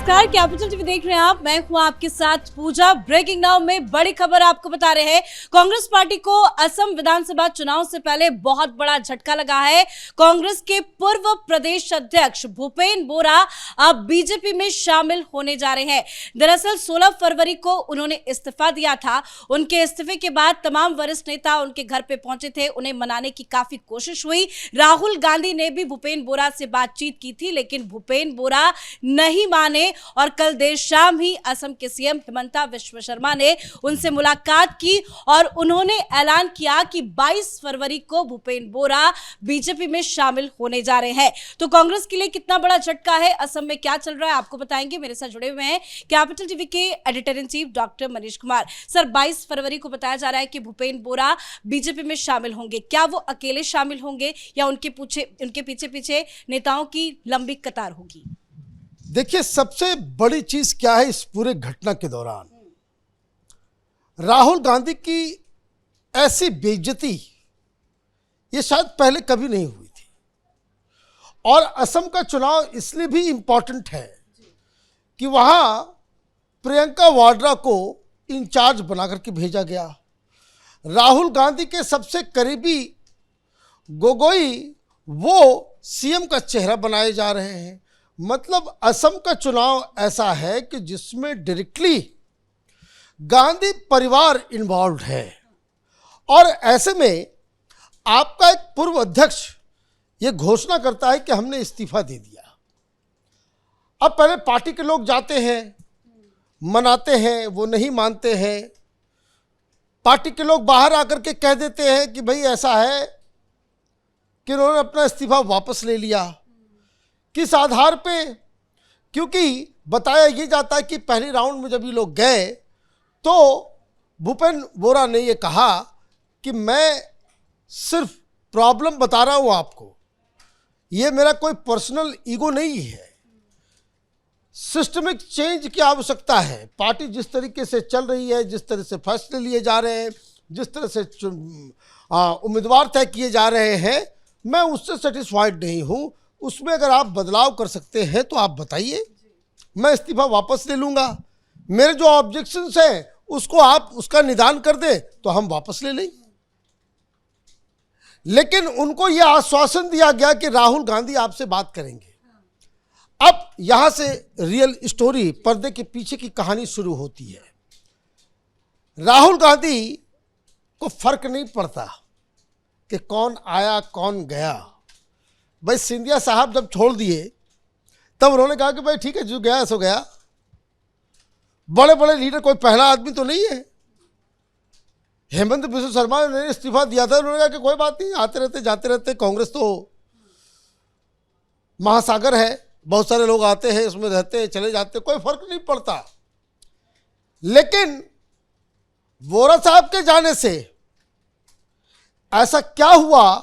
नमस्कार, capital TV देख रहे हैं आप। मैं हूं आपके साथ पूजा। ब्रेकिंग नाउ में बड़ी खबर आपको बता रहे हैं। कांग्रेस पार्टी को असम विधानसभा चुनाव से पहले बहुत बड़ा झटका लगा है। कांग्रेस के पूर्व प्रदेश अध्यक्ष भूपेन बोरा अब बीजेपी में शामिल होने जा रहे हैं। दरअसल 16 फरवरी को उन्होंने इस्तीफा दिया था। उनके इस्तीफे के बाद तमाम वरिष्ठ नेता उनके घर पे पहुंचे थे। उन्हें मनाने की काफी कोशिश हुई। राहुल गांधी ने भी भूपेन बोरा से बातचीत की थी, लेकिन भूपेन बोरा नहीं माने और कल देर शाम ही असम के सीएम हिमंता बिस्वा शर्मा ने उनसे मुलाकात की और उन्होंने ऐलान किया कि 22 फरवरी को भूपेन बोरा बीजेपी में शामिल होने जा रहे हैं। तो कांग्रेस के लिए कितना बड़ा झटका है, असम में क्या चल रहा है, आपको बताएंगे। मेरे साथ जुड़े हुए हैं कैपिटल टीवी के editor in chief doctor Manish Kumar. Sir, 22 फरवरी को बताया जा रहा है कि भूपेन बोरा बीजेपी में शामिल होंगे। क्या वो अकेले शामिल होंगे या उनके पीछे पीछे नेताओं की लंबी कतार होगी? देखिए, सबसे बड़ी चीज क्या है इस पूरे घटना के दौरान, राहुल गांधी की ऐसी बेइज्जती ये शायद पहले कभी नहीं हुई थी। और असम का चुनाव इसलिए भी इंपॉर्टेंट है कि वहां प्रियंका वाड्रा को इंचार्ज बनाकर के भेजा गया। राहुल गांधी के सबसे करीबी गोगोई वो सीएम का चेहरा बनाए जा रहे हैं। मतलब असम का चुनाव ऐसा है कि जिसमें डायरेक्टली गांधी परिवार इन्वॉल्व है। और ऐसे में आपका एक पूर्व अध्यक्ष ये घोषणा करता है कि हमने इस्तीफा दे दिया। अब पहले पार्टी के लोग जाते हैं, मनाते हैं, वो नहीं मानते हैं। पार्टी के लोग बाहर आकर के कह देते हैं कि भाई ऐसा है कि उन्होंने अपना इस्तीफा वापस ले लिया। किस आधार पे? क्योंकि बताया ये जाता है कि पहले राउंड में जब ये लोग गए तो भूपेन बोरा ने ये कहा कि मैं सिर्फ प्रॉब्लम बता रहा हूँ आपको, ये मेरा कोई पर्सनल ईगो नहीं है। सिस्टमिक चेंज की आवश्यकता है। पार्टी जिस तरीके से चल रही है, जिस तरह से फैसले लिए जा रहे हैं, जिस तरह से उम्मीदवार तय किए जा रहे हैं, मैं उससे सेटिस्फाइड नहीं हूँ। उसमें अगर आप बदलाव कर सकते हैं तो आप बताइए, मैं इस्तीफा वापस ले लूँगा। मेरे जो ऑब्जेक्शंस हैं उसको आप उसका निदान कर दें तो हम वापस ले लें। लेकिन उनको यह आश्वासन दिया गया कि राहुल गांधी आपसे बात करेंगे। अब यहाँ से रियल स्टोरी, पर्दे के पीछे की कहानी शुरू होती है। राहुल गांधी को फर्क नहीं पड़ता कि कौन आया कौन गया। भाई सिंधिया साहब जब छोड़ दिए तब उन्होंने कहा कि भाई ठीक है, जो गया सो गया। बड़े बड़े लीडर, कोई पहला आदमी तो नहीं है। हिमंता बिस्वा शर्मा ने इस्तीफा दिया था, उन्होंने कहा कि कोई बात नहीं, आते रहते जाते रहते, कांग्रेस तो महासागर है, बहुत सारे लोग आते हैं, उसमें रहते हैं, चले जाते, कोई फर्क नहीं पड़ता। लेकिन बोरा साहब के जाने से ऐसा क्या हुआ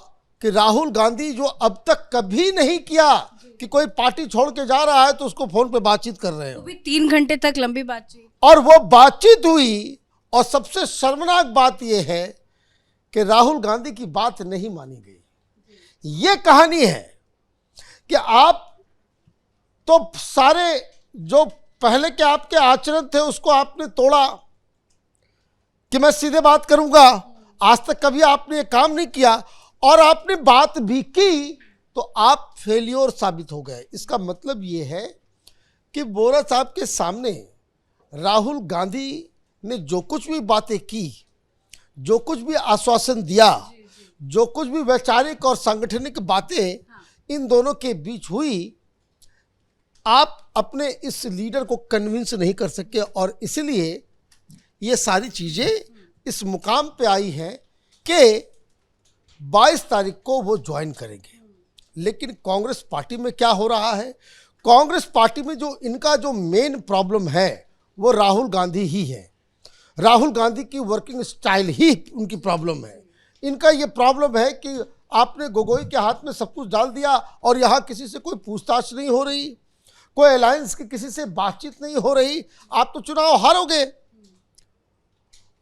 कि राहुल गांधी, जो अब तक कभी नहीं किया कि कोई पार्टी छोड़ के जा रहा है तो उसको फोन पे बातचीत कर रहे हो, 3 घंटे तक लंबी बातचीत, और वो बातचीत हुई। और सबसे शर्मनाक बात यह है कि राहुल गांधी की बात नहीं मानी गई। ये कहानी है कि आप तो सारे जो पहले के आपके आचरण थे उसको आपने तोड़ा कि मैं सीधे बात करूंगा। आज तक कभी आपने ये काम नहीं किया और आपने बात भी की तो आप फेलियर साबित हो गए। इसका मतलब ये है कि बोरा साहब के सामने राहुल गांधी ने जो कुछ भी बातें की, जो कुछ भी आश्वासन दिया, जो कुछ भी वैचारिक और सांगठनिक बातें इन दोनों के बीच हुई, आप अपने इस लीडर को कन्विंस नहीं कर सके। और इसलिए ये सारी चीज़ें इस मुकाम पे आई हैं कि 22 तारीख को वो ज्वाइन करेंगे। लेकिन कांग्रेस पार्टी में क्या हो रहा है? कांग्रेस पार्टी में जो इनका जो मेन प्रॉब्लम है वो राहुल गांधी ही है। राहुल गांधी की वर्किंग स्टाइल ही उनकी प्रॉब्लम है। इनका ये प्रॉब्लम है कि आपने गोगोई के हाथ में सब कुछ डाल दिया और यहाँ किसी से कोई पूछताछ नहीं हो रही, कोई अलायंस की किसी से बातचीत नहीं हो रही, आप तो चुनाव हारोगे।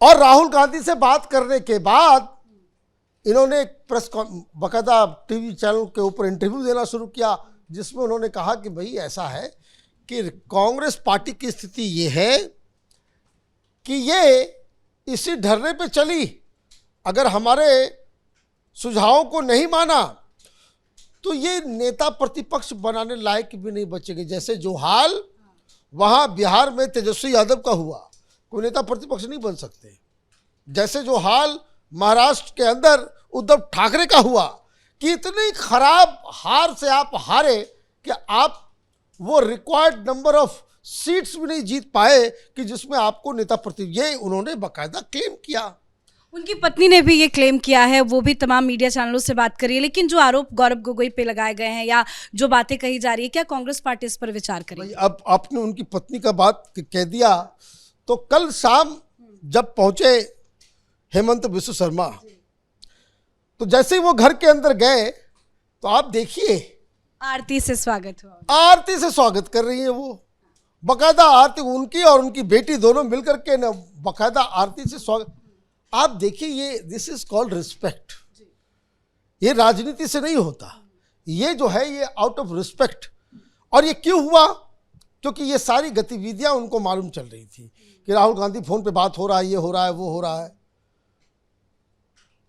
और राहुल गांधी से बात करने के बाद इन्होंने एक बाकायदा टीवी चैनल के ऊपर इंटरव्यू देना शुरू किया, जिसमें उन्होंने कहा कि भाई ऐसा है कि कांग्रेस पार्टी की स्थिति ये है कि ये इसी धरने पे चली, अगर हमारे सुझावों को नहीं माना तो ये नेता प्रतिपक्ष बनाने लायक भी नहीं बचेंगे। जैसे जो हाल वहाँ बिहार में तेजस्वी यादव का हुआ, कोई नेता प्रतिपक्ष नहीं बन सकते। जैसे जो हाल महाराष्ट्र के अंदर उद्धव ठाकरे का हुआ कि इतनी खराब हार से आप हारे कि आप वो रिक्वायर्ड नंबर ऑफ सीट्स भी नहीं जीत पाए कि जिसमें आपको नेता प्रतिपक्ष, ये उन्होंने बाकायदा क्लेम किया। उनकी पत्नी ने भी ये क्लेम किया है, वो भी तमाम मीडिया चैनलों से बात करी है। लेकिन जो आरोप गौरव गोगोई पे लगाए गए हैं या जो बातें कही जा रही है, क्या कांग्रेस पार्टी इस पर विचार करेगी? अब आपने उनकी पत्नी का बात कह दिया तो कल शाम जब पहुंचे हेमंत बिस्व शर्मा, तो जैसे ही वो घर के अंदर गए तो आप देखिए आरती से स्वागत हुआ, आरती से स्वागत कर रही है वो, बकायदा आरती, उनकी और उनकी बेटी दोनों मिलकर के ना बकायदा आरती से स्वागत। आप देखिए ये दिस इज कॉल्ड रिस्पेक्ट। ये राजनीति से नहीं होता, ये जो है ये आउट ऑफ रिस्पेक्ट। और ये क्यों हुआ? क्योंकि ये सारी गतिविधियां उनको मालूम चल रही थी कि राहुल गांधी फोन पे बात हो रहा है, ये हो रहा है, वो हो रहा है।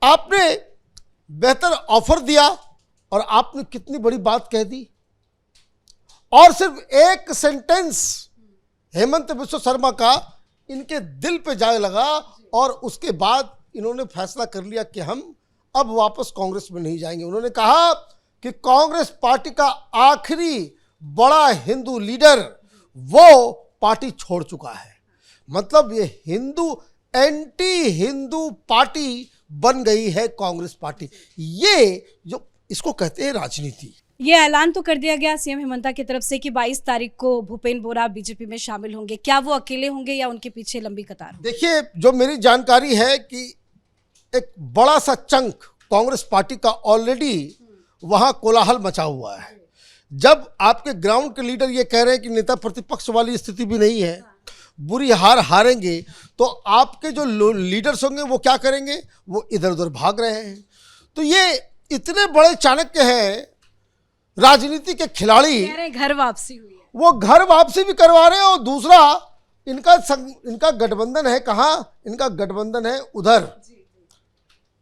आपने बेहतर ऑफर दिया और आपने कितनी बड़ी बात कह दी, और सिर्फ एक सेंटेंस हेमंत बिस्व शर्मा का इनके दिल पे जाए लगा और उसके बाद इन्होंने फैसला कर लिया कि हम अब वापस कांग्रेस में नहीं जाएंगे। उन्होंने कहा कि कांग्रेस पार्टी का आखिरी बड़ा हिंदू लीडर वो पार्टी छोड़ चुका है। मतलब ये एंटी हिंदू पार्टी बन गई है कांग्रेस पार्टी। ये जो इसको कहते हैं राजनीति। ये ऐलान तो कर दिया गया सीएम हेमंता की तरफ से कि 22 तारीख को भूपेंद्र बोरा बीजेपी में शामिल होंगे। क्या वो अकेले होंगे या उनके पीछे लंबी कतार? देखिए, जो मेरी जानकारी है कि एक बड़ा सा चंक कांग्रेस पार्टी का ऑलरेडी वहां कोलाहल मचा हुआ है। जब आपके ग्राउंड के लीडर ये कह रहे हैं कि नेता प्रतिपक्ष वाली स्थिति भी नहीं है, बुरी हार हारेंगे, तो आपके जो लीडर्स होंगे वो क्या करेंगे? वो इधर उधर भाग रहे हैं। तो ये इतने बड़े चाणक्य हैं, राजनीति के खिलाड़ी, कह रहे हैं घर वापसी हुई है। वो घर वापसी भी करवा रहे हैं। और दूसरा इनका गठबंधन है कहाँ? इनका गठबंधन है उधर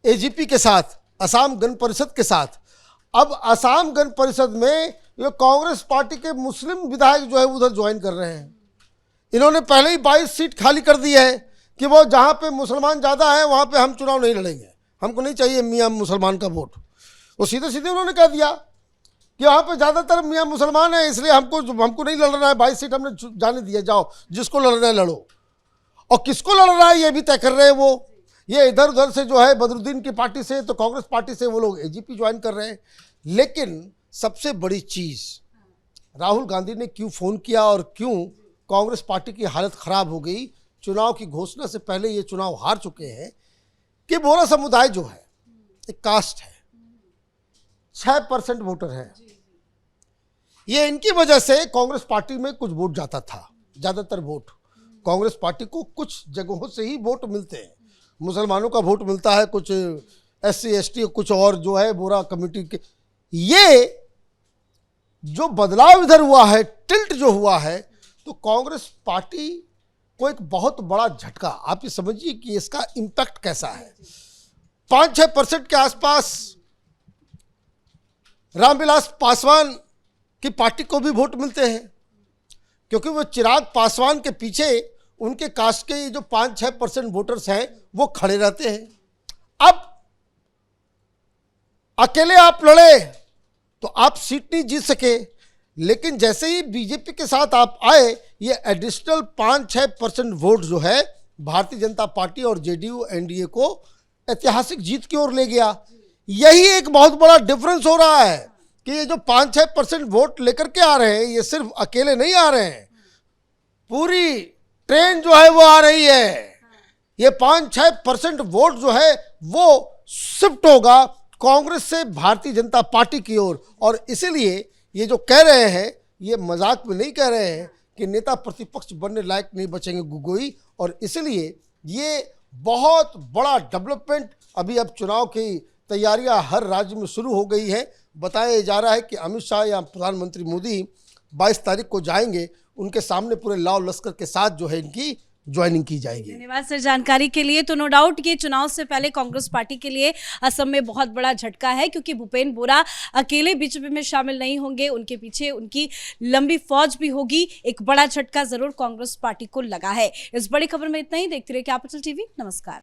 एजीपी के साथ, असम गण परिषद के साथ। अब असम गण परिषद में ये कांग्रेस पार्टी के मुस्लिम विधायक जो है उधर ज्वाइन कर रहे हैं। इन्होंने पहले ही 22 सीट खाली कर दी है कि वो जहाँ पे मुसलमान ज़्यादा है वहाँ पे हम चुनाव नहीं लड़ेंगे, हमको नहीं चाहिए मियाँ मुसलमान का वोट। वो सीधे सीधे उन्होंने कह दिया कि वहाँ पे ज़्यादातर मियाँ मुसलमान है, इसलिए हमको नहीं लड़ना है। 22 सीट हमने जाने दिया, जाओ जिसको लड़ना है लड़ो। और किसको लड़ना है ये भी तय कर रहे हैं वो। ये इधर उधर से जो है बदरुद्दीन की पार्टी से, तो कांग्रेस पार्टी से वो लोग एजीपी ज्वाइन कर रहे हैं। लेकिन सबसे बड़ी चीज़, राहुल गांधी ने क्यों फ़ोन किया और क्यों कांग्रेस पार्टी की हालत ख़राब हो गई? चुनाव की घोषणा से पहले ये चुनाव हार चुके हैं कि बोरा समुदाय जो है एक कास्ट है, 6% वोटर है। ये इनकी वजह से कांग्रेस पार्टी में कुछ वोट जाता था, ज़्यादातर वोट कांग्रेस पार्टी को कुछ जगहों से ही वोट मिलते हैं। मुसलमानों का वोट मिलता है, कुछ SC ST, कुछ और जो है बोरा कमेटी के। ये जो बदलाव इधर हुआ है, टिल्ट जो हुआ है, तो कांग्रेस पार्टी को एक बहुत बड़ा झटका। आप ये समझिए कि इसका इम्पैक्ट कैसा है। 5-6% के आसपास रामविलास पासवान की पार्टी को भी वोट मिलते हैं, क्योंकि वो चिराग पासवान के पीछे उनके कास्ट के जो 5-6% वोटर्स हैं वो खड़े रहते हैं। अब अकेले आप लड़े तो आप सीट नहीं जीत सके, लेकिन जैसे ही बीजेपी के साथ आप आए, ये एडिशनल 5-6% वोट जो है भारतीय जनता पार्टी और जेडीयू एनडीए को ऐतिहासिक जीत की ओर ले गया। यही एक बहुत बड़ा डिफरेंस हो रहा है कि ये जो 5-6% वोट लेकर के आ रहे हैं, ये सिर्फ अकेले नहीं आ रहे हैं, पूरी ट्रेन जो है वो आ रही है। ये 5-6% वोट जो है वो शिफ्ट होगा कांग्रेस से भारतीय जनता पार्टी की ओर। और इसीलिए ये जो कह रहे हैं, ये मजाक में नहीं कह रहे हैं कि नेता प्रतिपक्ष बनने लायक नहीं बचेंगे गोगोई। और इसलिए ये बहुत बड़ा डेवलपमेंट, अभी अब चुनाव की तैयारियां हर राज्य में शुरू हो गई हैं। बताया जा रहा है कि अमित शाह या प्रधानमंत्री मोदी 22 तारीख को जाएंगे, उनके सामने पूरे लाव लश्कर के साथ जो है इनकी ज्वाइनिंग की जाएगी। धन्यवाद सर जानकारी के लिए। तो नो डाउट ये चुनाव से पहले कांग्रेस पार्टी के लिए असम में बहुत बड़ा झटका है, क्योंकि भूपेन बोरा अकेले बीजेपी में शामिल नहीं होंगे, उनके पीछे उनकी लंबी फौज भी होगी। एक बड़ा झटका जरूर कांग्रेस पार्टी को लगा है। इस बड़ी खबर में इतना ही। देखते रहिए कैपिटल टीवी। नमस्कार।